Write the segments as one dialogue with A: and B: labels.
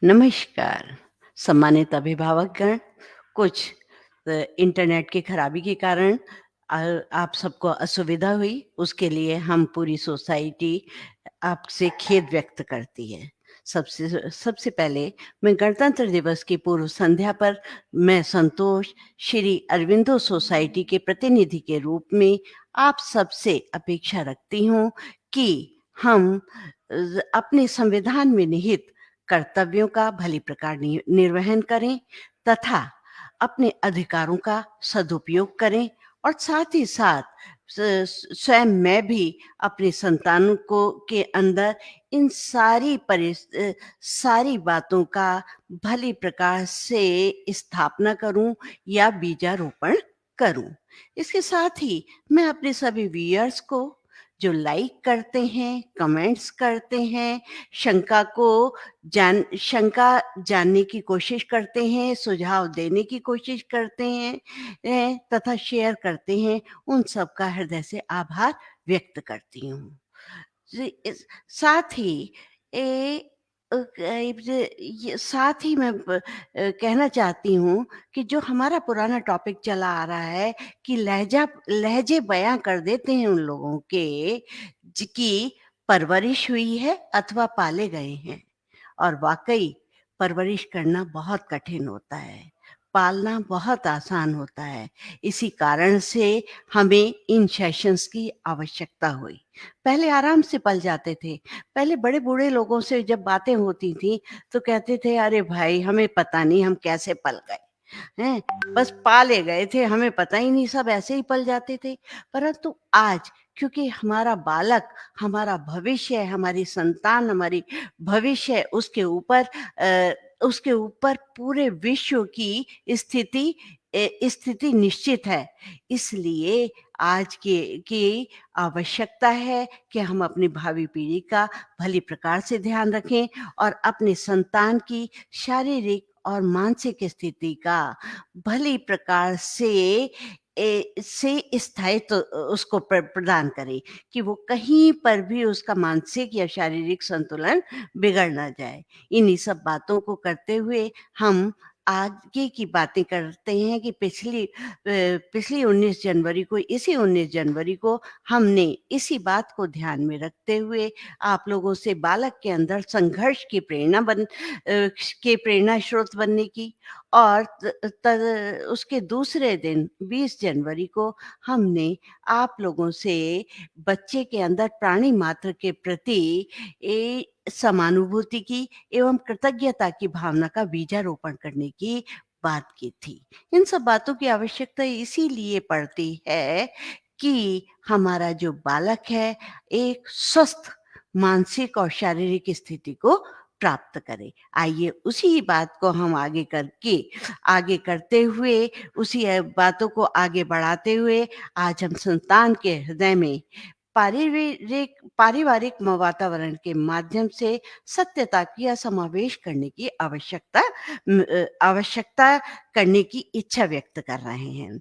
A: नमस्कार। सम्मानित अभिभावकगण, कुछ इंटरनेट की खराबी के कारण आप सबको असुविधा हुई, उसके लिए हम पूरी सोसाइटी आपसे खेद व्यक्त करती है। सबसे सबसे पहले मैं गणतंत्र दिवस की पूर्व संध्या पर मैं संतोष, श्री अरविंदो सोसाइटी के प्रतिनिधि के रूप में आप सबसे अपेक्षा रखती हूँ कि हम अपने संविधान में निहित कर्तव्यों का भली प्रकार निर्वहन करें तथा अपने अधिकारों का सदुपयोग करें और साथ ही साथ स्वयं मैं भी अपने संतानों को के अंदर इन सारी बातों का भली प्रकार से स्थापना करूं या बीजारोपण करूं। इसके साथ ही मैं अपने सभी व्यूअर्स को जो लाइक करते हैं, कमेंट्स करते हैं, शंका जानने की कोशिश करते हैं, सुझाव देने की कोशिश करते हैं तथा शेयर करते हैं, उन सब का हृदय से आभार व्यक्त करती हूँ। जी, साथ ही ए, साथ ही मैं कहना चाहती हूँ कि जो हमारा पुराना टॉपिक चला आ रहा है कि लहजे बयां कर देते हैं उन लोगों के जिनकी परवरिश हुई है अथवा पाले गए हैं, और वाकई परवरिश करना बहुत कठिन होता है, पालना बहुत आसान होता है। इसी कारण से हमें इन सेशंस की आवश्यकता हुई। पहले आराम से पल जाते थे। पहले बड़े बूढ़े लोगों से जब बातें होती थी तो कहते थे, अरे भाई हमें पता नहीं हम कैसे पल गए हैं, बस पाले गए थे, हमें पता ही नहीं, सब ऐसे ही पल जाते थे। परंतु आज क्योंकि हमारा बालक हमारा भविष्य है, हमारी संतान हमारी भविष्य है, उसके ऊपर पूरे विश्व की स्थिति निश्चित है। इसलिए आज की आवश्यकता है कि हम अपनी भावी पीढ़ी का भली प्रकार से ध्यान रखें और अपने संतान की शारीरिक और मानसिक स्थिति का भली प्रकार से स्थायित्व उसको प्रदान करें कि वो कहीं पर भी उसका मानसिक या शारीरिक संतुलन बिगड़ ना जाए। इन्हीं सब बातों को करते हुए हम आगे की बातें करते हैं कि पिछली 19 जनवरी को, इसी 19 जनवरी को हमने इसी बात को ध्यान में रखते हुए आप लोगों से बालक के अंदर संघर्ष की के प्रेरणा स्रोत बनने की, और उसके दूसरे दिन 20 जनवरी को हमने आप लोगों से बच्चे के अंदर प्राणी मात्र के प्रति समानुभूति की एवं कृतज्ञता की भावना का बीजारोपण करने की बात की थी। इन सब बातों की आवश्यकता इसीलिए पड़ती है कि हमारा जो बालक है एक स्वस्थ मानसिक और शारीरिक स्थिति को प्राप्त करे। आइए उसी बात को हम आगे करते हुए, उसी बातों को आगे बढ़ाते हुए आज हम संतान के हृदय में पारिवारिक वातावरण के माध्यम से सत्यता का समावेश करने की आवश्यकता करने की इच्छा व्यक्त कर रहे हैं।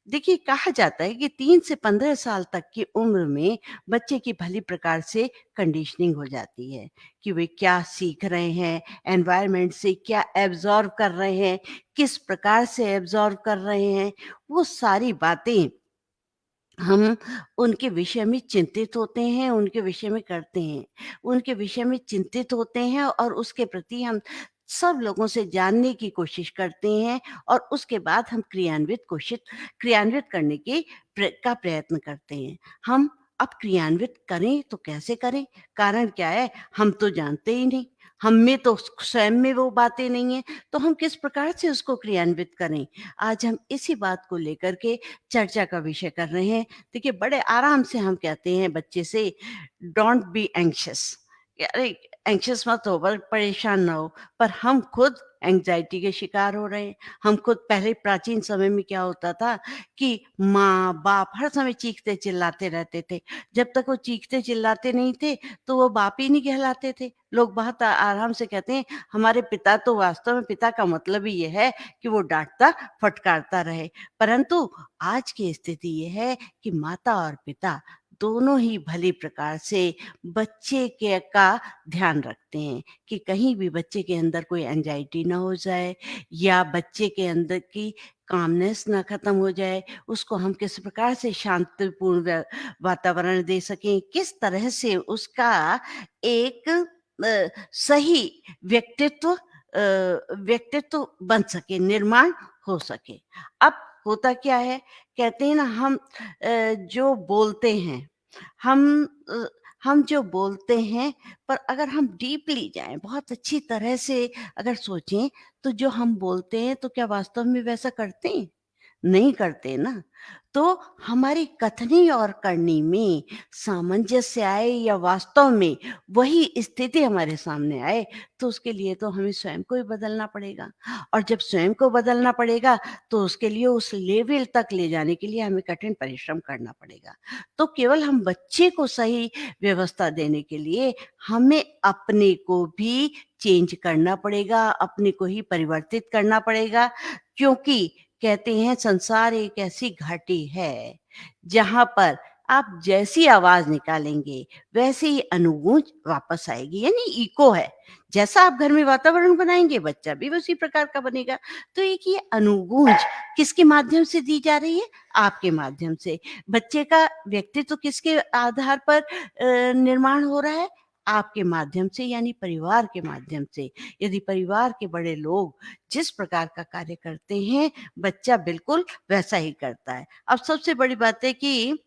A: देखिए, कहा जाता है कि 3 से 15 साल तक की उम्र में बच्चे की भली प्रकार से कंडीशनिंग हो जाती है कि वे क्या सीख रहे हैं, एनवायरनमेंट से क्या एब्ज़ॉर्ब कर रहे हैं, किस प्रकार से एब्ज़ॉर्ब कर रहे हैं, वो सारी बातें हम उनके विषय में चिंतित होते हैं, उनके विषय में करते हैं। उनके विषय में चिंतित होते हैं और उसके प्रति हम सब लोगों से जानने की कोशिश करते हैं और उसके बाद हम क्रियान्वित करने का प्रयत्न करते हैं। हम अब क्रियान्वित करें तो कैसे करें? कारण क्या है? हम तो जानते ही नहीं। हम में तो स्वयं में वो बातें नहीं हैं, तो हम किस प्रकार से उसको क्रियान्वित करें? आज हम इसी बात को लेकर के चर्चा का विषय कर रहे हैं। देखिए, बड़े आराम से हम कहते हैं बच्चे से, डोंट बी एंग्शियस, अरे एंग्शियस मत हो, परेशान ना हो, पर हम खुद एंग्जायटी के शिकार हो रहे हैं। हम खुद पहले प्राचीन समय में क्या होता था कि माँ बाप हर समय चीखते चिल्लाते रहते थे। जब तक वो चीखते चिल्लाते नहीं थे तो वो बाप ही नहीं कहलाते थे। लोग बहुत आराम से कहते हैं हमारे पिता, तो वास्तव में पिता का मतलब ही ये है कि वो डांटता फटकारता रहे। परंतु आज की स्थिति ये है कि माता और पिता दोनों ही भली प्रकार से बच्चे के का ध्यान रखते हैं कि कहीं भी बच्चे के अंदर कोई एंजाइटी ना हो जाए या बच्चे के अंदर की कामनेस ना खत्म हो जाए, उसको हम किस प्रकार से शांतिपूर्ण वातावरण दे सकें, किस तरह से उसका एक सही व्यक्तित्व व्यक्तित्व बन सके, निर्माण हो सके। अब होता क्या है, कहते हैं ना हम जो बोलते हैं, हम अ, हम जो बोलते हैं पर अगर हम डीपली जाएँ, बहुत अच्छी तरह से अगर सोचें, तो जो हम बोलते हैं तो क्या वास्तव में वैसा करते हैं? नहीं करते ना। तो हमारी कथनी और करनी में सामंजस्य आए या वास्तव में वही स्थिति हमारे सामने आए, तो उसके लिए तो हमें स्वयं को ही बदलना पड़ेगा। और जब स्वयं को बदलना पड़ेगा, तो उसके लिए उस लेवल तक ले जाने के लिए हमें कठिन परिश्रम करना पड़ेगा। तो केवल हम बच्चे को सही व्यवस्था देने के लिए हमें अपने को भी चेंज करना पड़ेगा, अपने को ही परिवर्तित करना पड़ेगा, क्योंकि कहते हैं संसार एक ऐसी घाटी है, जहाँ पर आप जैसी आवाज़ निकालेंगे, वैसे ही अनुगूँज वापस आएगी, यानी इको है। जैसा आप घर में वातावरण बनाएँगे, बच्चा भी उसी प्रकार का बनेगा। तो एक ये अनुगूँज किसके माध्यम से दी जा रही है? आपके माध्यम से। बच्चे का व्यक्तित्व किसके आधार पर निर्माण हो रहा है? आपके माध्यम से, यानी परिवार के माध्यम से। यदि परिवार के बड़े लोग जिस प्रकार का कार्य करते हैं, बच्चा बिल्कुल वैसा ही करता है। अब सबसे बड़ी बात है कि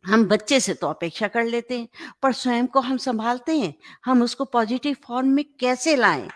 A: हम बच्चे से तो अपेक्षा कर लेते हैं, पर स्वयं को हम सँभालते हैं। हम उसको पॉज़िटिव फ़ॉर्म में कैसे लाएँ?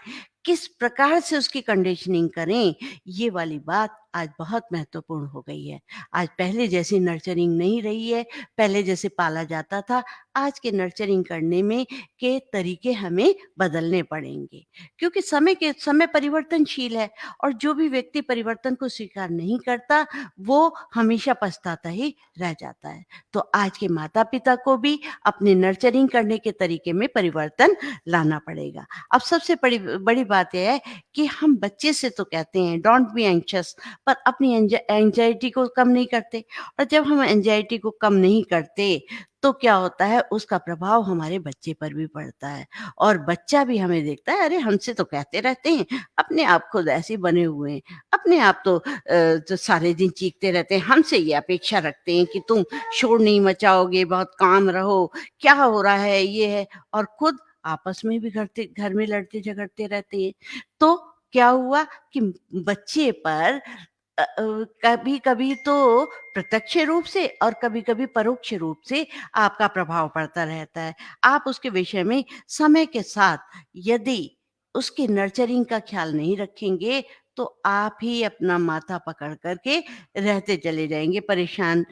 A: किस प्रकार से उसकी कंडीशनिंग करें? ये वाली बात आज बहुत महत्वपूर्ण हो गई है। आज पहले जैसी नर्चरिंग नहीं रही है, पहले जैसे पाला जाता था, आज के नर्चरिंग करने में के तरीके हमें बदलने पड़ेंगे। क्योंकि समय परिवर्तनशील है और जो भी व्यक्ति परिवर्तन को स्वीकार नहीं करता, वो हमेशा पछताता ही रह जाता है। तो आज के माता-पिता को भी अपने नर्चरिंग करने के तरीके में परिवर्तन लाना पड़ेगा। अब सबसे बड़ी बड़ी बात ये है कि हम बच्चे से तो कहते हैं डोंट बी एंग्ज़ियस, पर अपनी एंग्ज़ायटी को कम नहीं करते और जब हम एंग्ज़ायटी को कम नहीं करते, तो क्या होता है उसका प्रभाव हमारे बच्चे पर भी पड़ता है और बच्चा भी हमें देखता है, अरे हमसे तो कहते रहते हैं, अपने आप खुद ऐसे ही बने हुए हैं, अपने आप तो सारे दिन चीखते रहते हैं, हमसे ये अपेक्षा रखते हैं कि तुम शोर नहीं मचाओगे, बहुत काम रहो, क्या हो रहा है, ये है और खुद आपस में भी घर में लड़ते-झगड़ते रहते हैं। तो क्या हुआ कि बच्चे पर कभी-कभी तो प्रत्यक्ष रूप से और कभी-कभी परोक्ष रूप से आपका प्रभाव पड़ता रहता है। आप उसके विषय में समय के साथ यदि उसकी नर्चरिंग का ख़्याल नहीं रखेंगे, तो आप ही अपना माथा पकड़ कर के रहते चले जाएँगे, परेशान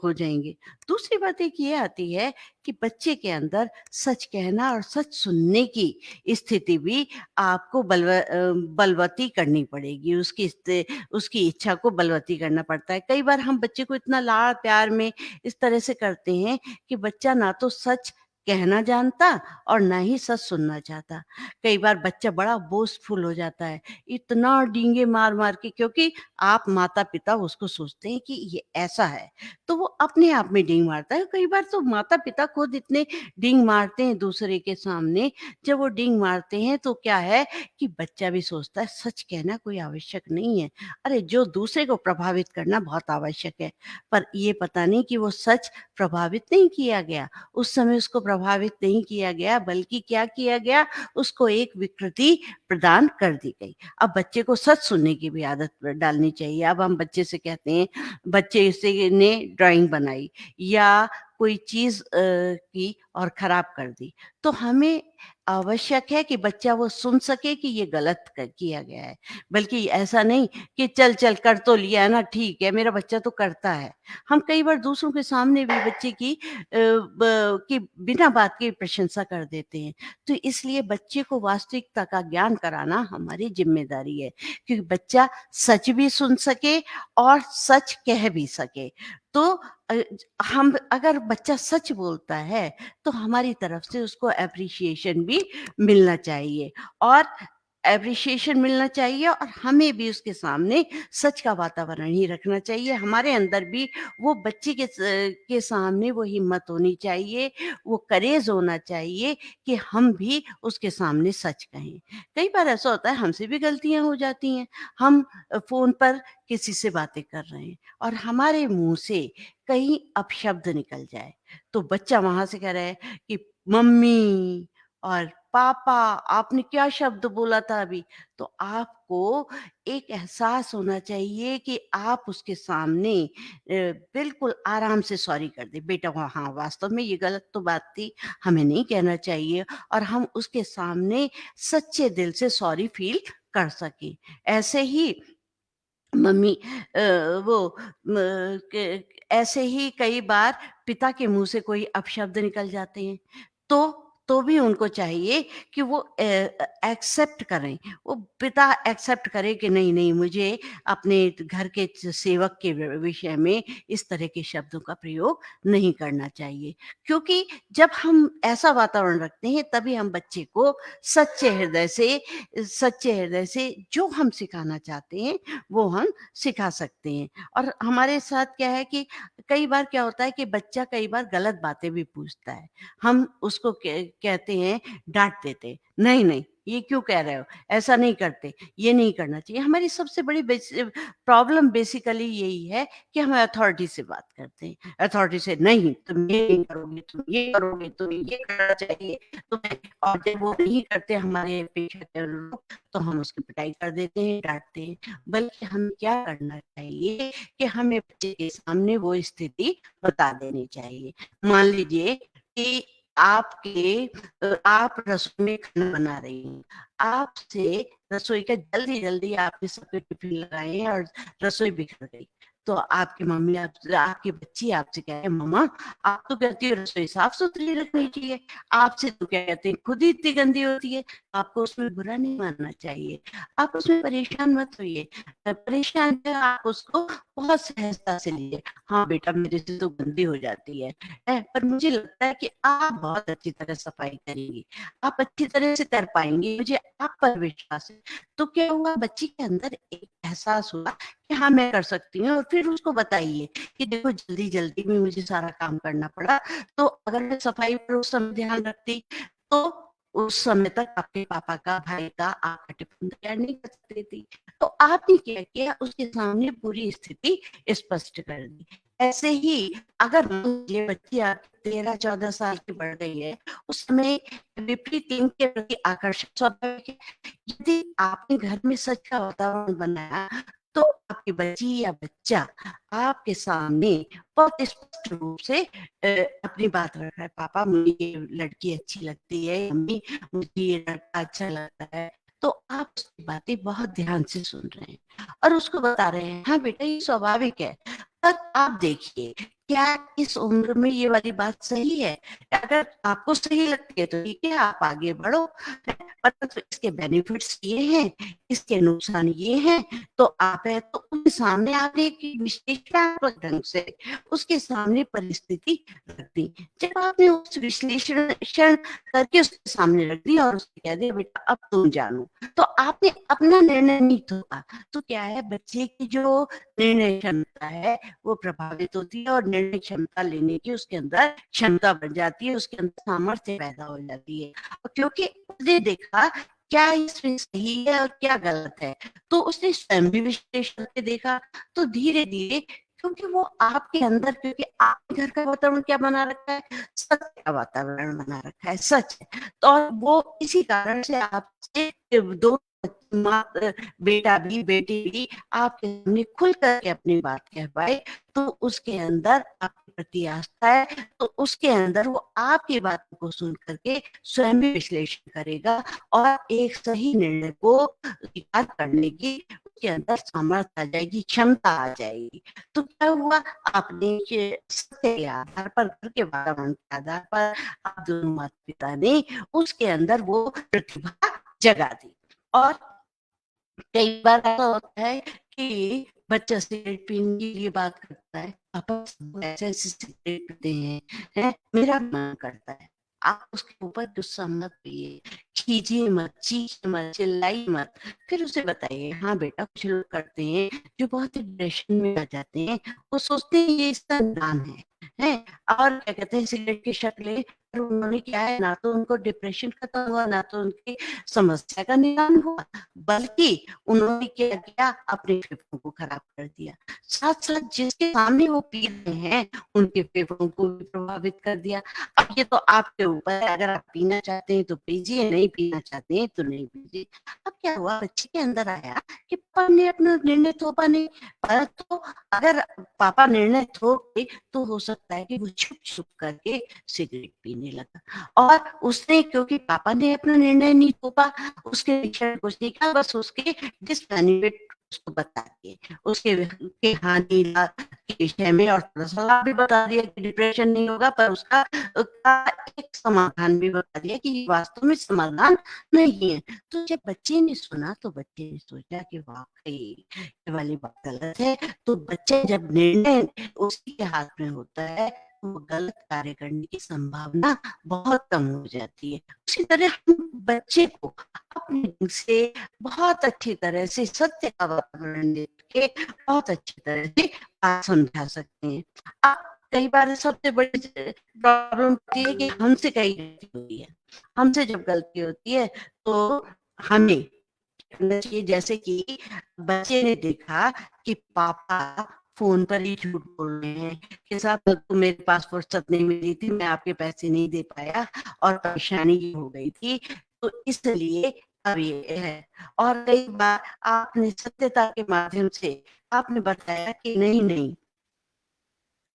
A: हो जाएँगे। दूसरी बात एक ये आती है कि बच्चे के अंदर सच कहना और सच सुनने की स्थिति भी आपको बलवती करनी पड़ेगी। उसकी इच्छा को बलवती करना पड़ता है। कई बार हम बच्चे को इतना लाड़-प्यार में इस तरह से करते हैं कि बच्चा ना तो सच कहना जानता और ना ही सच सुनना चाहता। कई बार बच्चा बड़ा बोastफुल हो जाता है, इतना डींगे मार-मार के क्योंकि आप माता-पिता उसको सोचते हैं कि ये ऐसा है, तो वो अपने आप में डींग मारता है। कई बार तो माता-पिता खुद इतने डींग मारते हैं दूसरे के सामने, जब वो डींग मारते हैं तो क्या है कि बच्चा भी सोचता है सच कहना कोई आवश्यक नहीं है। अरे जो दूसरे को प्रभावित करना बहुत आवश्यक है। पर ये पता नहीं कि वो सच प्रभावित नहीं किया गया। उस समय उसको प्रभावित नहीं किया गया बल्कि क्या किया गया उसको एक विकृति प्रदान कर दी गई। अब बच्चे को सच सुनने की भी आदत डालनी चाहिए। अब हम बच्चे से कहते हैं बच्चे से ने ड्राइंग बनाई या कोई चीज़ की और खराब कर दी। तो हमें आवश्यक है कि बच्चा वो सुन सके कि ये गलत किया गया है। बल्कि ऐसा नहीं कि चल चल कर तो लिया है ना ठीक है मेरा बच्चा तो करता है। हम कई बार दूसरों के सामने भी बच्चे की बिना बात के प्रशंसा कर देते हैं। तो इसलिए बच्चे को वास्तविकता का ज्ञान कराना हमारी ज़िम्मेदारी है। क्योंकि बच्चा सच भी सुन सके और सच कह भी सके। तो अ, हम अगर बच्चा सच बोलता है तो हमारी तरफ से उसको एप्रिशिएशन भी मिलना चाहिए और एप्रिसिएशन मिलना चाहिए और हमें भी उसके सामने सच का वातावरण ही रखना चाहिए। हमारे अंदर भी वो बच्चे के सामने वो हिम्मत होनी चाहिए, वो करेज होना चाहिए कि हम भी उसके सामने सच कहें। कई बार ऐसा होता है हमसे भी गलतियाँ हो जाती हैं। हम फ़ोन पर किसी से बातें कर रहे हैं और हमारे मुँह से कहीं अपशब्द निकल जाए, तो बच्चा वहाँ से कह रहा है कि मम्मी और पापा आपने क्या शब्द बोला था अभी? तो आपको एक एहसास होना चाहिए कि आप उसके सामने बिल्कुल आराम से सॉरी कर दें। बेटा हाँ, वास्तव में ये गलत तो बात थी, हमें नहीं कहना चाहिए और हम उसके सामने सच्चे दिल से सॉरी फ़ील कर सकें। ऐसे ही मम्मी वो म के ऐसे ही कई बार पिता के मुँह से कोई अपशब्द निकल जाते हैं, तो भी उनको चाहिए कि वो एक्सेप्ट करें। वो पिता एक्सेप्ट करे कि नहीं, मुझे अपने घर के सेवक के विषय में इस तरह के शब्दों का प्रयोग नहीं करना चाहिए। क्योंकि जब हम ऐसा वातावरण रखते हैं, तभी हम बच्चे को सच्चे हृदय से जो हम सिखाना चाहते हैं, वो हम सिखा सकते हैं। और हमारे साथ क्या है कि कई बार क्या होता है कि बच्चा कई बार गलत बातें भी पूछता है। हम उसको कहते हैं, डाँट देते हैं, नहीं, ये क्यों कह रहे हो? ऐसा नहीं करते, ये नहीं करना चाहिए। हमारी सबसे बड़ी प्रॉब्लम बेसिकली यही है कि हम अथॉरिटी से बात करते हैं। अथॉरिटी से नहीं, तुम ये नहीं करोगे, तुम ये करोगे, तुम्हें ये करना चाहिए, तुम्हें और जब वो नहीं करते हमारे अपेक्षा के अनुरूप, तो हम उसकी पिटाई कर देते हैं, डाँटते हैं। बल्कि हमें क्या करना चाहिए कि हमें बच्चे के सामने वो स्थिति बता देनी चाहिए। मान लीजिए कि आप रसोई में खाना बना रही हैं। आपसे रसोई का जल्दी-जल्दी आपने सबके टिफ़िन लगाए हैं और रसोई बिखर गई। तो आपकी बच्ची आपसे कहे, "मम्मा, आप तो कहती हो रसोई साफ-सुथरी रखनी चाहिए। आपसे तो क्या कहते हैं खुद ही इतनी गंदी होती है।" आपको उसमें बुरा नहीं मानना चाहिए। आप उसमें परेशान मत होइए। परेशान क्या आप उसको बहुत सहजता से लीजिए। हाँ, बेटा मेरे से तो गंदी हो जाती है, पर मुझे लगता है कि आप बहुत अच्छी तरह सफाई करेंगी। आप अच्छी तरह से कर पाएँगी, मुझे आप पर विश्वास है। तो क्या हुआ बच्ची के अंदर एक एहसास हुआ कि हाँ, मैं कर सकती हूँ और फिर उसको बताइए कि देखो जल्दी-जल्दी में मुझे सारा काम करना पड़ा, तो अगर मैं सफाई पर उस समय ध्यान रखती, तो उस समय तक आपके पापा का, भाई का, आपका टिफ़िन तैयार नहीं कर सकती थी। तो आपने क्या किया उसके सामने पूरी स्थिति स्पष्ट कर दी। ऐसे ही अगर मान लीजिए बच्ची आपकी 13-14 साल की बढ़ गई है, उस समय विपरीत लिंग के प्रति आकर्षण स्वाभाविक है। यदि आपने घर में सच का वातावरण बनाया, तो आपकी बच्ची या बच्चा आपके सामने बहुत स्पष्ट रूप से अपनी बात रख रहा है, पापा मुझे ये लड़की अच्छी लगती है, मम्मी मुझे ये लड़का अच्छा लगता है। तो आप उसकी बातें बहुत ध्यान से सुन रहे हैं और उसको बता रहे हैं, हाँ बेटा ये स्वाभाविक है। पर आप देखिए, क्या इस उम्र में ये वाली बात सही है? अगर आपको सही लगती है तो ठीक है, आप आगे बढ़ो, परंतु इसके बेनिफिट्स ये हैं, इसके नुकसान ये हैं, तो आप है तो उनके सामने आपने एक विश्लेषणात्मक ढंग से उसके सामने परिस्थिति रख दी। जब आपने उस विश्लेषण करके उसके सामने रख दी और उसको कह दिया बेटा अब तुम जानो, तो आपने अपना निर्णय नहीं थोपा। तो क्या है बच्चे की जो निर्णय क्षमता है वो प्रभावित होती है और निर्णय क्षमता लेने की उसके अंदर क्षमता बढ़ जाती है, उसके अंदर सामर्थ्य पैदा हो जाती है। और क्योंकि उसने देखा क्या इसमें सही है और क्या गलत है, तो उसने स्वयं भी विश्लेषण करके देखा, तो धीरे-धीरे क्योंकि वो आपके अंदर क्योंकि आपके घर का वातावरण क्या बना रखा है, सत्य का वातावरण बना रखा है, सच है। तो और वो इसी कारण से आपसे दो माँ बेटा भी, बेटी भी आपके सामने खुल कर के अपनी बात कह पाए, तो उसके अंदर आपके प्रति आस्था है, तो उसके अंदर वो आपकी बातों को सुन कर के स्वयं भी विश्लेषण करेगा और एक सही निर्णय को स्वीकार करने की उसके अंदर सामर्थ्य आ जाएगी, क्षमता आ जाएगी। तो क्या हुआ आपने ये सत्य के आधार पर, घर के वातावरण के आधार पर आप दोनों माता-पिता ने उसके अंदर वो प्रतिभा जगा दी। और कई बार ऐसा होता है कि बच्चा सिगरेट पीने के लिए बात करता है, पापा ऐसे-ऐसे सिगरेट पीते हैं, मेरा मन करता है। आप उसके ऊपर गुस्सा मत होइए, खीजिए मत, चीखिए मत, चिल्लाइए मत। फिर उसे बताइए, हाँ बेटा, कुछ लोग करते हैं जो बहुत ही डिप्रेशन में आ जाते हैं, वो सोचते हैं ये इसका निदान है? और क्या कहते हैं, सिगरेट की शक ले, पर उन्होंने क्या है, ना तो उनको डिप्रेशन खत्म हुआ, ना तो उनकी समस्या का निदान हुआ, बल्कि उन्होंने क्या किया, अपने फेफड़ों को खराब कर दिया। साथ-साथ जिसके सामने वो पी रहे हैं, उनके फेफड़ों को भी प्रभावित कर दिया। अब ये तो आपके ऊपर है, अगर आप पीना चाहते हैं तो पीजिए, नहीं पीना चाहते हैं तो नहीं पीजिए। अब क्या हुआ, बच्चे के अंदर आया कि पापा ने अपना निर्णय थोपा नहीं, परंतु अगर पापा निर्णय थोप के, तो हो सकता है कि वो छुप-छुप करके सिगरेट पीने लगा। और उसने, क्योंकि पापा ने अपना निर्णय नहीं थोपा, उसके विषय में कुछ नहीं कहा, बस उसके डिसबेनिफिट उसको बता दिए, उसके के हानि लाभ के विषय में, और थोड़ा-सा लाभ भी बता दिया कि डिप्रेशन नहीं होगा, पर उसका का एक समाधान भी बता दिया कि ये वास्तव में समाधान नहीं है। तो जब बच्चे ने सुना, तो बच्चे ने सोचा कि वाक़ई ये वाली बात गलत है, तो बच्चे जब निर्णय उसी के हाथ में होता है, तो वो गलत कार्य करने की संभावना बहुत कम हो जाती है। उसी तरह हम बच्चे को अपने ढंग से बहुत अच्छी तरह से सत्य का वातावरण दे के बहुत अच्छी तरह से बात समझा सकते हैं। अब कई बार सबसे बड़ी प्रॉब्लम होती है कि हमसे कई गलती होती है। हमसे जब गलती होती है, तो हमें करना चाहिए, जैसे कि बच्चे ने देखा कि पापा फ़ोन पर ही झूठ बोल रहे हैं कि साहब तो मेरे पास फुर्सत नहीं मिली थी, मैं आपके पैसे नहीं दे पाया और परेशानी ये हो गई थी, तो इसलिए अब ये है। और कई बार आपने सत्यता के माध्यम से आपने बताया कि नहीं,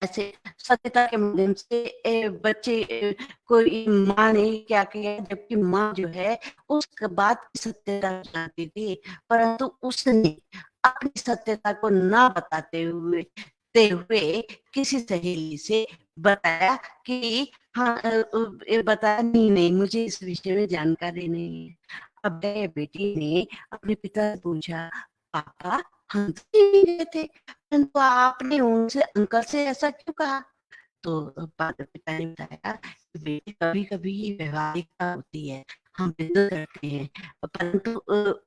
A: ऐसे सत्यता के माध्यम से बच्चे कोई माँ ने क्या किया, जबकि माँ जो है उस बात की सत्यता जानती थी, परंतु उसने अपनी सत्यता को ना बताते हुए किसी सहेली से बताया कि हाँ, बताया नहीं, मुझे इस विषय में जानकारी नहीं है। अब गए बेटी ने अपने पिता से पूछा, पापा, हम तो नहीं गए थे, परंतु आपने उनसे, अंकल से ऐसा क्यों कहा? तो पिता ने बताया कि बेटे, कभी-कभी ये व्यावहारिकता होती है, हम बिज़नेस करते हैं, परंतु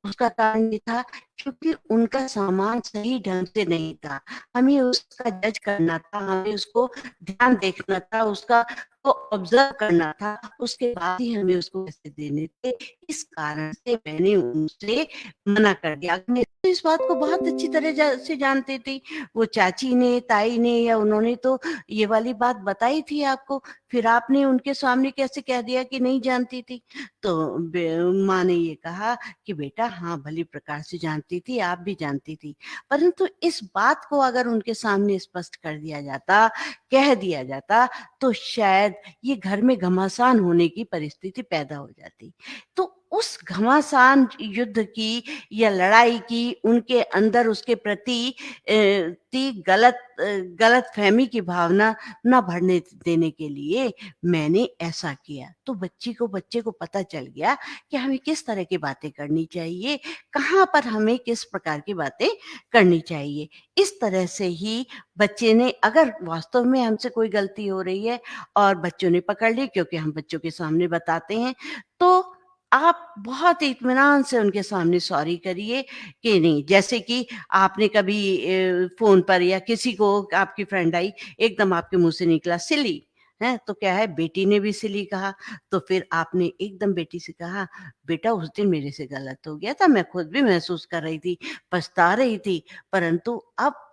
A: उसका कारण ये था क्योंकि उनका सामान सही ढंग से नहीं था। हमें उसका जज करना था, हमें उसको ध्यान देखना था, उसका को ऑब्ज़र्व करना था, उसके बाद ही हमें उसको पैसे देने थे। इस कारण से मैंने उनसे मना कर दिया। मैं तो इस बात को बहुत अच्छी तरह से जानती थी। वो चाची ने, ताई ने या उन्होंने तो ये वाली बात बताई थी आपको, फिर आपने उनके सामने कैसे कह दिया कि नहीं जानती थी? तो माँ ने ये कहा कि बेटा, हाँ, भली प्रकार से जानती थी, आप भी जानती थी, परंतु इस बात को अगर उनके सामने स्पष्ट कर दिया जाता, कह दिया जाता, तो शायद ये घर में घमासान होने की परिस्थिति पैदा हो जाती। तो उस घमासान युद्ध की या लड़ाई की उनके अंदर उसके प्रति गलतफ़हमी की भावना ना बढ़ने देने के लिए मैंने ऐसा किया। तो बच्चे को पता चल गया कि हमें किस तरह की बातें करनी चाहिए, कहाँ पर हमें किस प्रकार की बातें करनी चाहिए। इस तरह से ही बच्चे ने, अगर वास्तव में हमसे कोई गलती हो रही है और बच्चों ने पकड़ ली, क्योंकि हम बच्चों के सामने बताते हैं, तो आप बहुत इत्मीनान से उनके सामने सॉरी करिए कि नहीं, जैसे कि आपने कभी फ़ोन पर या किसी को, आपकी फ्रेंड आई, एकदम आपके मुँह से निकला सिली, हैं? तो क्या है, बेटी ने भी सिली कहा, तो फिर आपने एकदम बेटी से कहा, बेटा, उस दिन मेरे से गलत हो गया था, मैं खुद भी महसूस कर रही थी, पछता रही थी, परंतु अब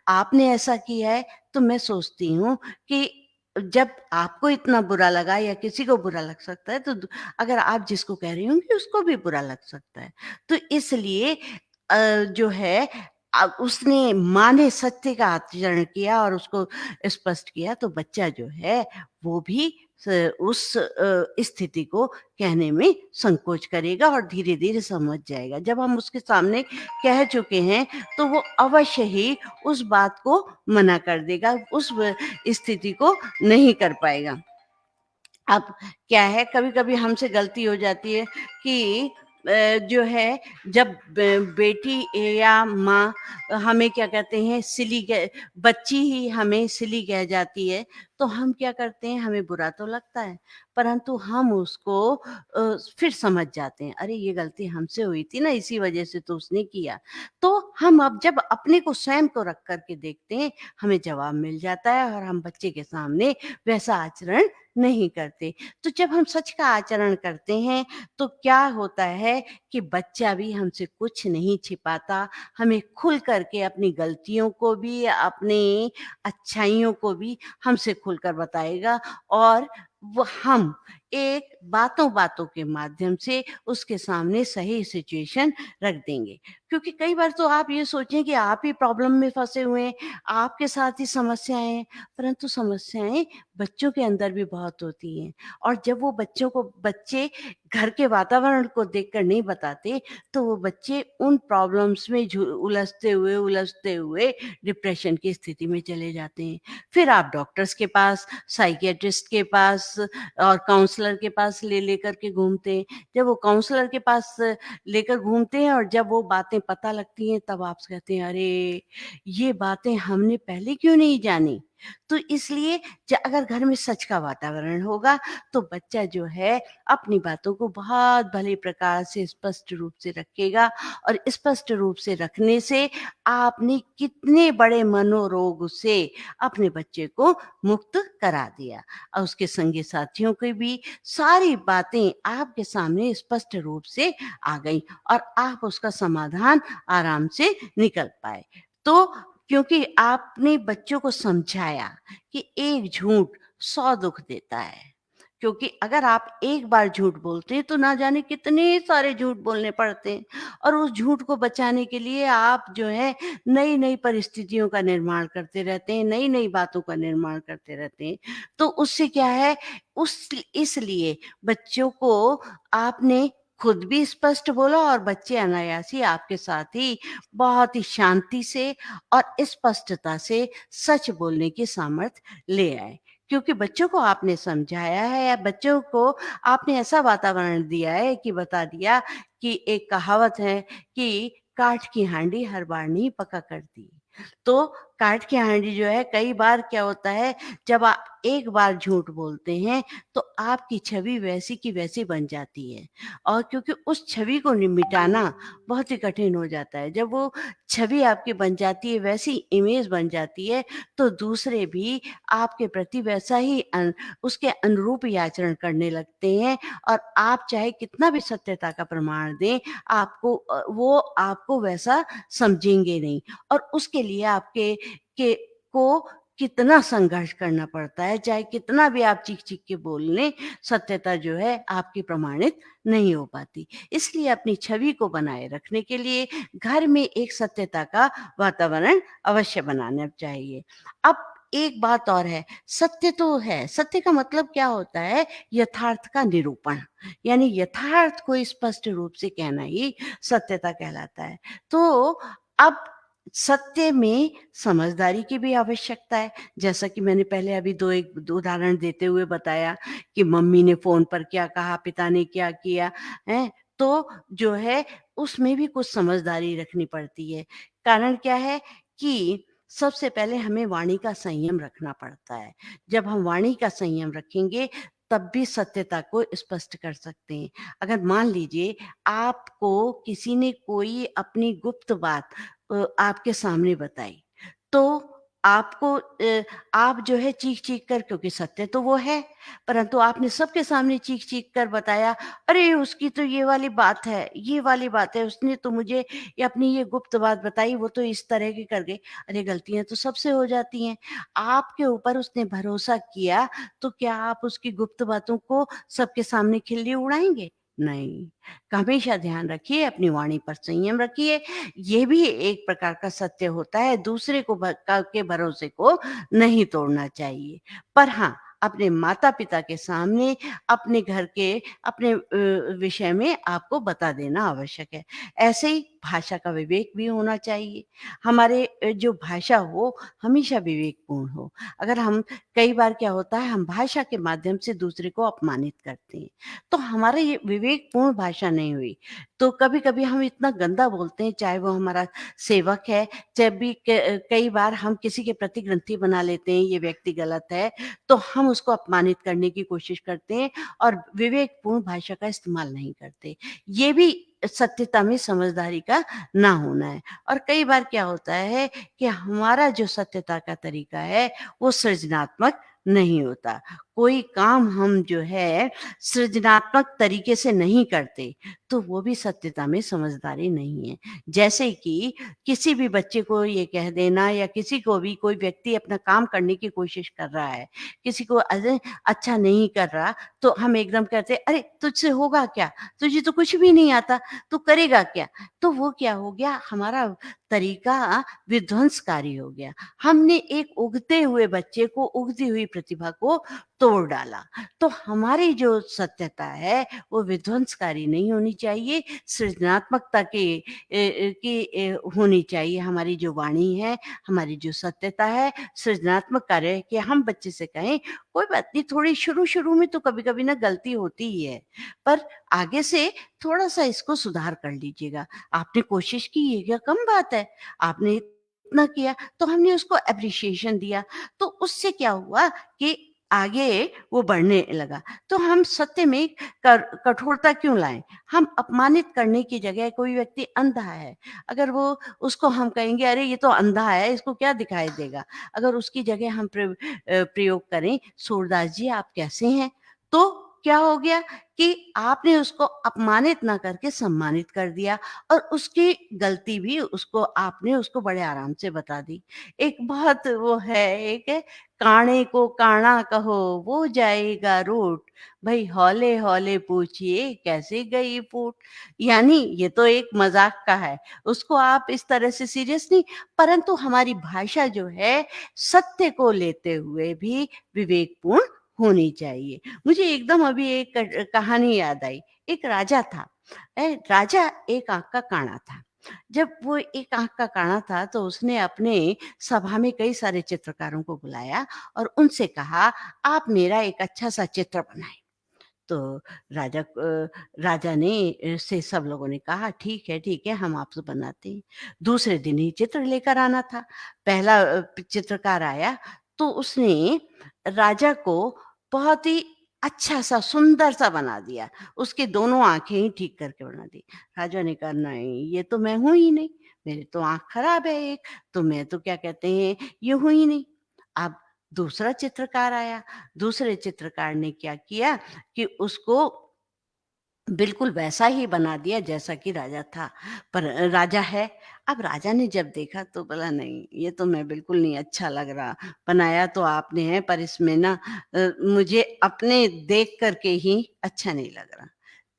A: आपने ऐसा किया है, तो मैं सोचती हूँ कि जब आपको इतना बुरा लगा या किसी को बुरा लग सकता है, तो अगर आप जिसको कह रही होंगी उसको भी बुरा लग सकता है। तो इसलिए जो है, उसने, माँ ने सत्य का आचरण किया और उसको स्पष्ट किया, तो बच्चा जो है वो भी उस स्थिति को कहने में संकोच करेगा और धीरे-धीरे समझ जाएगा। जब हम उसके सामने कह चुके हैं, तो वो अवश्य ही उस बात को मना कर देगा, उस स्थिति को नहीं कर पाएगा। अब क्या है, कभी-कभी हमसे गलती हो जाती है कि जो है जब बेटी या माँ हमें क्या कहते हैं सिली कह बच्ची ही हमें सिली कह जाती है, तो हम क्या करते हैं, हमें बुरा तो लगता है, परंतु हम उसको फिर समझ जाते हैं, अरे ये गलती हमसे हुई थी ना, इसी वजह से तो उसने किया। तो हम अब जब अपने को स्वयं को रख कर के देखते हैं, हमें जवाब मिल जाता है और हम बच्चे के सामने वैसा आचरण नहीं करते। तो जब हम सच का आचरण करते हैं, तो क्या होता है कि बच्चा भी हमसे कुछ नहीं छिपाता, हमें खुल कर के अपनी गलतियों को भी, अपनी अच्छाइयों को भी हमसे खुलकर बताएगा और वो हम एक बातों-बातों के माध्यम से उसके सामने सही सिचुएशन रख देंगे। क्योंकि कई बार तो आप ये सोचें कि आप ही प्रॉब्लम में फँसे हुए हैं, आपके साथ ही समस्याएँ हैं, परंतु समस्याएँ बच्चों के अंदर भी बहुत होती हैं और जब वो बच्चे घर के वातावरण को देखकर नहीं बताते, तो वो बच्चे उन प्रॉब्लम्स में उलझते हुए डिप्रेशन की स्थिति में चले जाते हैं। फिर आप डॉक्टर्स के पास, साइकियाट्रिस्ट के पास और काउंसलर के पास लेकर के घूमते हैं। जब वो काउंसलर के पास लेकर घूमते हैं और जब वो बातें पता लगती हैं, तब आप कहते हैं, "अरे! ये बातें हमने पहले क्यों नहीं जानी?" तो इसलिए अगर घर में सच का वातावरण होगा, तो बच्चा जो है अपनी बातों को बहुत भले प्रकार से स्पष्ट रूप से रखेगा और स्पष्ट रूप से रखने से आपने कितने बड़े मनोरोग से अपने बच्चे को मुक्त करा दिया और उसके संगी साथियों की भी सारी बातें आपके सामने स्पष्ट रूप से आ गई और आप उसका समाधान आराम से निकल पाए। तो क्योंकि आपने बच्चों को समझाया कि एक झूठ 100 दुःख देता है। क्योंकि अगर आप एक बार झूठ बोलते हैं, तो ना जाने कितने सारे झूठ बोलने पड़ते हैं और उस झूठ को बचाने के लिए आप जो है नई-नई परिस्थितियों का निर्माण करते रहते हैं, नई-नई बातों का निर्माण करते रहते हैं। तो उससे क्या है उस इसलिए बच्चों को आपने खुद भी स्पष्ट बोला और बच्चे अनायास ही आपके साथ ही बहुत ही शांति से और स्पष्टता से सच बोलने की सामर्थ्य ले आए। क्योंकि बच्चों को आपने समझाया है या बच्चों को आपने ऐसा वातावरण दिया है कि बता दिया कि एक कहावत है कि काठ की हांडी हर बार नहीं पका करती। तो काठ की हांडी जो है कई बार क्या होता है जब आप एक बार झूठ बोलते हैं तो आपकी छवि वैसी की वैसी बन जाती है और क्योंकि उस छवि को मिटाना बहुत ही कठिन हो जाता है। जब वो छवि आपकी बन जाती है, वैसी इमेज बन जाती है, तो दूसरे भी आपके प्रति वैसा ही उसके अनुरूप ही आचरण करने लगते हैं और आप चाहे कितना भी सत्यता का प्रमाण दें, वो आपको वैसा समझेंगे नहीं और उसके लिए आपके के को कितना संघर्ष करना पड़ता है, चाहे कितना भी आप चीख-चीख के बोल लें, सत्यता जो है आपकी प्रमाणित नहीं हो पाती। इसलिए अपनी छवि को बनाए रखने के लिए घर में एक सत्यता का वातावरण अवश्य बनाना चाहिए। अब एक बात और है, सत्य तो है, सत्य का मतलब क्या होता है? यथार्थ का निरूपण, यानी यथार्थ को स्पष्ट रूप से कहना ही सत्यता कहलाता है। तो अब सत्य में समझदारी की भी आवश्यकता है, जैसा कि मैंने पहले अभी 2 उदाहरण देते हुए बताया कि मम्मी ने फ़ोन पर क्या कहा, पिता ने क्या किया, हैं? तो जो है उसमें भी कुछ समझदारी रखनी पड़ती है। कारण क्या है कि सबसे पहले हमें वाणी का संयम रखना पड़ता है। जब हम वाणी का संयम रखेंगे, तब भी सत्यता को स्पष्ट कर सकते हैं। अगर मान लीजिए आपको किसी ने कोई अपनी गुप्त बात आपके सामने बताई, तो आप जो है चीख-चीख कर क्योंकि सत्य तो वो है, परंतु आपने सबके सामने चीख-चीख कर बताया, "अरे! उसकी तो ये वाली बात है, ये वाली बात है, उसने तो मुझे ये अपनी ये गुप्त बात बताई, वो तो इस तरह की कर गई।" अरे! गलतियाँ तो सबसे हो जाती हैं। आपके ऊपर उसने भरोसा किया, तो क्या आप उसकी गुप्त बातों को सबके सामने खिल्ली उड़ाएँगे? नहीं। हमेशा ध्यान रखिए, अपनी वाणी पर संयम रखिए। ये भी एक प्रकार का सत्य होता है, दूसरे को के भरोसे को नहीं तोड़ना चाहिए। पर हाँ, अपने माता-पिता के सामने अपने घर के अपने विषय में आपको बता देना आवश्यक है। ऐसे ही भाषा का विवेक भी होना चाहिए। हमारे जो भाषा हो हमेशा विवेकपूर्ण हो। अगर हम कई बार क्या होता है हम भाषा के माध्यम से दूसरे को अपमानित करते हैं, तो हमारा ये विवेकपूर्ण भाषा नहीं हुई। तो कभी-कभी हम इतना गंदा बोलते हैं, चाहे वो हमारा सेवक है, जब भी कई बार हम किसी के प्रति ग्रंथि बना लेते हैं, ये व्यक्ति गलत है, तो हम उसको अपमानित करने की कोशिश करते हैं और विवेकपूर्ण भाषा का इस्तेमाल नहीं करते। ये भी सत्यता में समझदारी का ना होना है। और कई बार क्या होता है कि हमारा जो सत्यता का तरीका है, वो सृजनात्मक नहीं होता। कोई काम हम जो है सृजनात्मक तरीके से नहीं करते, तो वो भी सत्यता में समझदारी नहीं है। जैसे कि किसी भी बच्चे को ये कह देना या किसी को भी कोई व्यक्ति अपना काम करने की कोशिश कर रहा है, किसी को अरे अच्छा नहीं कर रहा, तो हम एकदम कहते हैं, "अरे! तुझसे होगा क्या? तुझे तो कुछ भी नहीं आता, तू करेगा क्या?" तो वो क्या हो गया, हमारा तरीका विध्वंसकारी हो गया। हमने एक उगते हुए बच्चे को, उगती हुई प्रतिभा को तोड़ डाला। तो हमारी जो सत्यता है, वो विध्वंसकारी नहीं होनी चाहिए, सृजनात्मकता होनी चाहिए। हमारी जो वाणी है, हमारी जो सत्यता है, सृजनात्मक कार्य है कि हम बच्चे से कहें, "कोई बात नहीं, थोड़ी शुरू-शुरू में तो कभी-कभी ना गलती होती ही है, पर आगे से थोड़ा-सा इसको सुधार कर लीजिएगा। आपने कोशिश की, ये क्या कम बात है? आपने इतना किया।" तो हमने उसको एप्रिशिएशन दिया। तो उससे क्या हुआ कि आगे वो बढ़ने लगा। तो हम सत्य में कठोरता क्यों लाएँ? हम अपमानित करने की जगह, कोई व्यक्ति अंधा है, अगर वो उसको हम कहेंगे, "अरे! ये तो अंधा है, इसको क्या दिखाई देगा?" अगर उसकी जगह हम प्रयोग करें, "सूरदास जी आप कैसे हैं?" तो क्या हो गया कि आपने उसको अपमानित ना करके सम्मानित कर दिया और उसकी गलती भी उसको आपने उसको बड़े आराम से बता दी। एक बहुत वो है, एक है, "काणे को काणा कहो, वो जाएगा रूठ, भई हौले-हौले पूछिए कैसे गई फूट।" यानी ये तो एक मज़ाक का है, उसको आप इस तरह से सीरियस नहीं, परंतु हमारी भाषा जो है, सत्य को लेते हुए भी विवेकपूर्ण होनी चाहिए। मुझे एकदम अभी एक कहानी याद आई। एक राजा था। राजा एक आँख का काणा था। जब वो एक आँख का काणा था तो उसने अपने सभा में कई सारे चित्रकारों को बुलाया और उनसे कहा, "आप मेरा एक अच्छा-सा चित्र बनाएँ।" तो राजा ने से सब लोगों ने कहा, ठीक है, हम आपसे बनाते हैं।" दूसरे दिन ही चित्र लेकर आना था। पहला चित्रकार आया तो उसने राजा को बहुत ही अच्छा-सा, सुंदर-सा बना दिया। उसकी दोनों आँखें ही ठीक करके बना दी। राजा ने कहा, "नहीं, ये तो मैं हूँ ही नहीं। मेरी तो आँख खराब है एक, तो मैं तो क्या कहते हैं, ये हूँ ही नहीं।" अब दूसरा चित्रकार आया। दूसरे चित्रकार ने क्या किया कि उसको बिल्कुल वैसा ही बना दिया जैसा कि राजा था, पर राजा है। अब राजा ने जब देखा तो बोला, "नहीं, ये तो मैं बिल्कुल नहीं अच्छा लग रहा। बनाया तो आपने है पर इसमें ना मुझे अपने देख कर के ही अच्छा नहीं लग रहा।"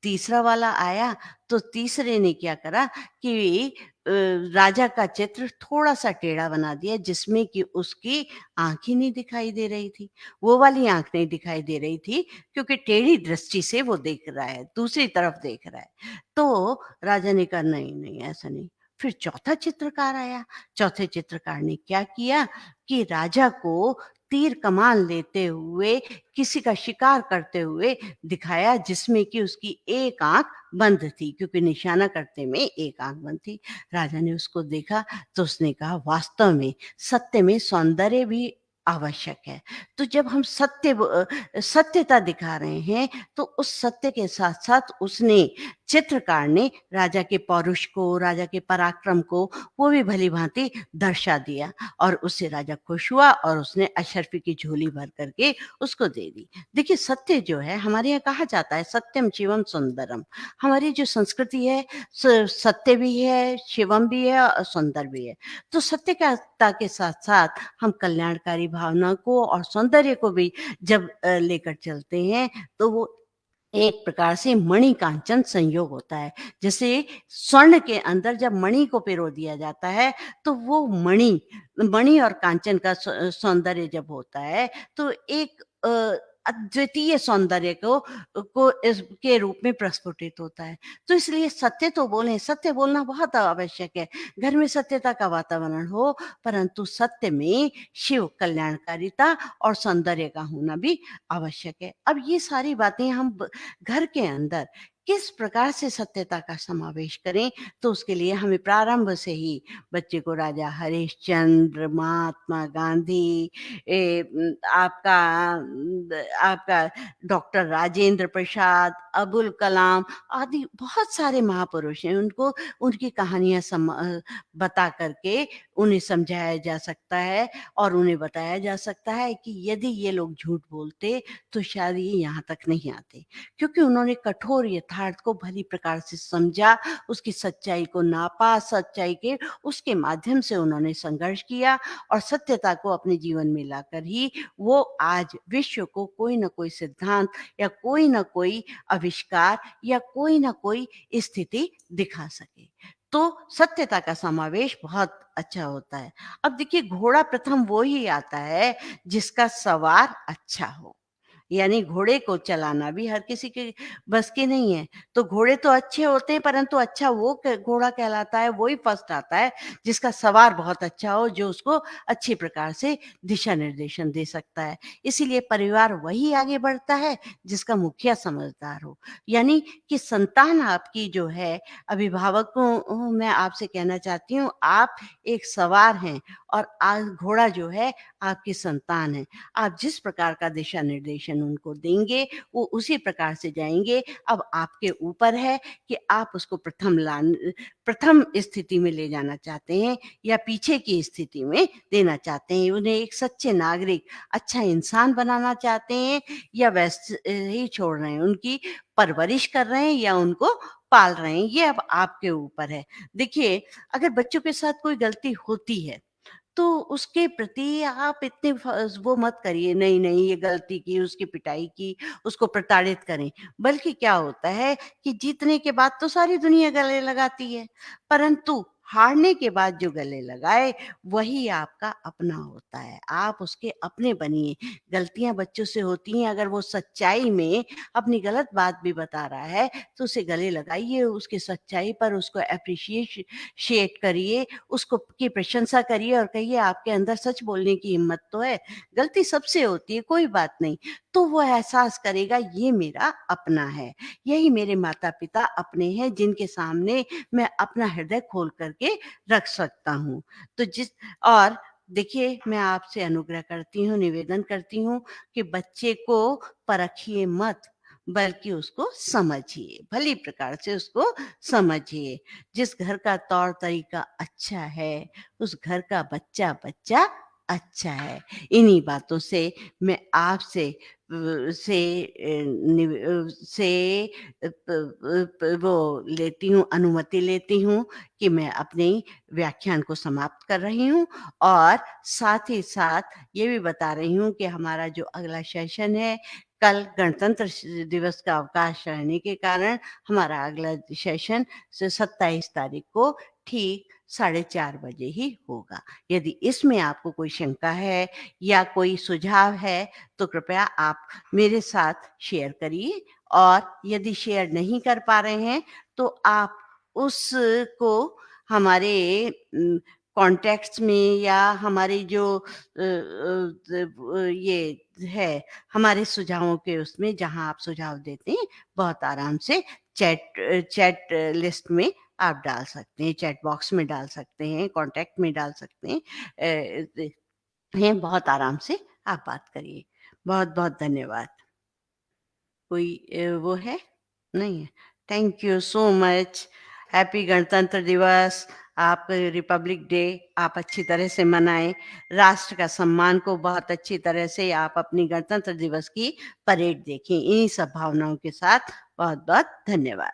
A: तीसरा वाला आया तो तीसरे ने क्या करा कि राजा का चित्र थोड़ा-सा टेढ़ा बना दिया जिसमें कि उसकी आँख ही नहीं दिखाई दे रही थी। वो वाली आँख नहीं दिखाई दे रही थी क्योंकि टेढ़ी दृष्टि से वो देख रहा है, दूसरी तरफ देख रहा है। तो राजा ने कहा, "नहीं, नहीं, ऐसा नहीं।" फिर चौथा चित्रकार आया। चौथे चित्रकार ने क्या किया कि राजा को तीर कमान लेते हुए, किसी का शिकार करते हुए दिखाया जिसमें कि उसकी एक आँख बंद थी क्योंकि निशाना करते में एक आँख बंद थी। राजा ने उसको देखा तो उसने कहा, "वास्तव में सत्य में सौंदर्य भी आवश्यक है।" तो जब हम सत्यता दिखा रहे हैं, तो उस सत्य के साथ-साथ उसने चित्रकार ने राजा के पौरुष को, राजा के पराक्रम को, वो भी भली-भाँति दर्शा दिया और उससे राजा खुश हुआ और उसने अशर्फ़ी की झोली भर कर के उसको दे दी। देखिए, सत्य जो है हमारे यहाँ कहा जाता है, "सत्यम शिवम सुंदरम।" हमारी जो संस्कृति है, सत्य भी है, शिवम भी है और सुंदर भी है। तो सत्यता के साथ-साथ हम कल्याणकारी भावना को और सौंदर्य को भी जब लेकर चलते हैं, तो वो एक प्रकार से मणि-कांचन संयोग होता है। जैसे स्वर्ण के अंदर जब मणि को पिरो दिया जाता है, तो वो मणि मणि और कांचन का सौंदर्य जब होता है, तो एक अद्वितीय सौंदर्य को इसके रूप में प्रस्फुटित होता है। तो इसलिए सत्य तो बोलें, सत्य बोलना बहुत आवश्यक है। घर में सत्यता का वातावरण हो, परंतु सत्य में शिव कल्याणकारिता और सौंदर्य का होना भी आवश्यक है। अब ये सारी बातें हम घर के अंदर किस प्रकार से सत्यता का समावेश करें, तो उसके लिए हमें प्रारंभ से ही बच्चे को राजा हरिश्चंद्र, महात्मा गांधी, आपका डॉक्टर राजेंद्र प्रसाद, अबुल कलाम आदि बहुत सारे महापुरुष हैं। उनको उनकी कहानियां बता करके उन्हें समझाया जा सकता है और उन्हें बताया जा सकता है कि यदि ये लोग झूठ बोलते तो शायद ये यहाँ तक नहीं आते, क्योंकि उन्होंने कठोर यथार्थ को भली प्रकार से समझा, उसकी सच्चाई को नापा, सच्चाई के उसके माध्यम से उन्होंने संघर्ष किया और सत्यता को अपने जीवन में लाकर ही वो आज विश्व को कोई ना कोई सिद्धांत या कोई ना कोई आविष्कार या कोई ना कोई स्थिति दिखा सके। तो सत्यता का समावेश बहुत अच्छा होता है। अब देखिए, घोड़ा प्रथम वो ही आता है जिसका सवार अच्छा हो। यानी घोड़े को चलाना भी हर किसी के बस की नहीं है। तो घोड़े तो अच्छे होते हैं, परंतु अच्छा वो घोड़ा कहलाता है, वो ही फर्स्ट आता है जिसका सवार बहुत अच्छा हो, जो उसको अच्छी प्रकार से दिशा निर्देशन दे सकता है। इसीलिए परिवार वही आगे बढ़ता है जिसका मुखिया समझदार हो। यानी कि संतान आपकी जो है, अभिभावकों मैं आपसे कहना चाहती हूँ, आप एक सवार हैं और घोड़ा जो है आपकी संतान है। आप जिस प्रकार का दिशा निर्देशन उनको देंगे, वो उसी प्रकार से जाएँगे। अब आपके ऊपर है कि आप उसको प्रथम स्थिति में ले जाना चाहते हैं या पीछे की स्थिति में देना चाहते हैं। उन्हें एक सच्चे नागरिक, अच्छा इंसान बनाना चाहते हैं या वैसे ही छोड़ रहे हैं, उनकी परवरिश कर रहे हैं या उनको पाल रहे हैं, ये अब आपके ऊपर है। देखिए, अगर बच्चों के साथ कोई गलती होती है, तो उसके प्रति आप इतने वो मत करिए, नहीं, नहीं ये गलती की, उसकी पिटाई की, उसको प्रताड़ित करें। बल्कि क्या होता है कि जीतने के बाद तो सारी दुनिया गले लगाती है, परंतु हारने के बाद जो गले लगाए, वही आपका अपना होता है। आप उसके अपने बनिए। गलतियाँ बच्चों से होती हैं, अगर वो सच्चाई में अपनी गलत बात भी बता रहा है, तो उसे गले लगाइए, उसकी सच्चाई पर उसको शेट करिए, उसको की प्रशंसा करिए और कहिए आपके अंदर सच बोलने की हिम्मत तो है, गलती सबसे होती है, कोई बात नहीं। तो वो एहसास करेगा ये मेरा अपना है, यही मेरे माता-पिता अपने हैं जिनके सामने मैं अपना हृदय खोल करके रख सकता हूँ। तो और देखिए, मैं आपसे अनुग्रह करती हूँ, निवेदन करती हूँ कि बच्चे को परखिए मत, बल्कि उसको समझिए, भली प्रकार से उसको समझिए। जिस घर का तौर तरीका अच्छा है, उस घर का बच्चा-बच्चा अच्छा है। इन्हीं बातों से मैं आपसे से निव से वो लेती हूँ, अनुमति लेती हूँ कि मैं अपनी व्याख्यान को समाप्त कर रही हूँ और साथ ही साथ ये भी बता रही हूँ कि हमारा जो अगला सेशन है, कल गणतंत्र दिवस का अवकाश रहने के कारण हमारा अगला सेशन 27 तारीख को ठीक 4:30 बजे ही होगा। यदि इसमें आपको कोई शंका है या कोई सुझाव है, तो कृपया आप मेरे साथ शेयर करिए और यदि शेयर नहीं कर पा रहे हैं, तो आप उसको हमारे कॉन्टैक्ट्स में या हमारे जो ये है, हमारे सुझावों के उसमें जहाँ आप सुझाव देते हैं, बहुत आराम से चैट लिस्ट में आप डाल सकते हैं, चैट बॉक्स में डाल सकते हैं, कॉन्टैक्ट में डाल सकते हैं। बहुत आराम से आप बात करिए। बहुत-बहुत धन्यवाद। कोई वो है? नहीं है। Thank you so much. Happy गणतंत्र दिवस। आप रिपब्लिक डे आप अच्छी तरह से मनाएँ। राष्ट्र का सम्मान को बहुत अच्छी तरह से आप अपनी गणतंत्र दिवस की परेड देखें। इन्हीं सब भावनाओं के साथ बहुत-बहुत धन्यवाद।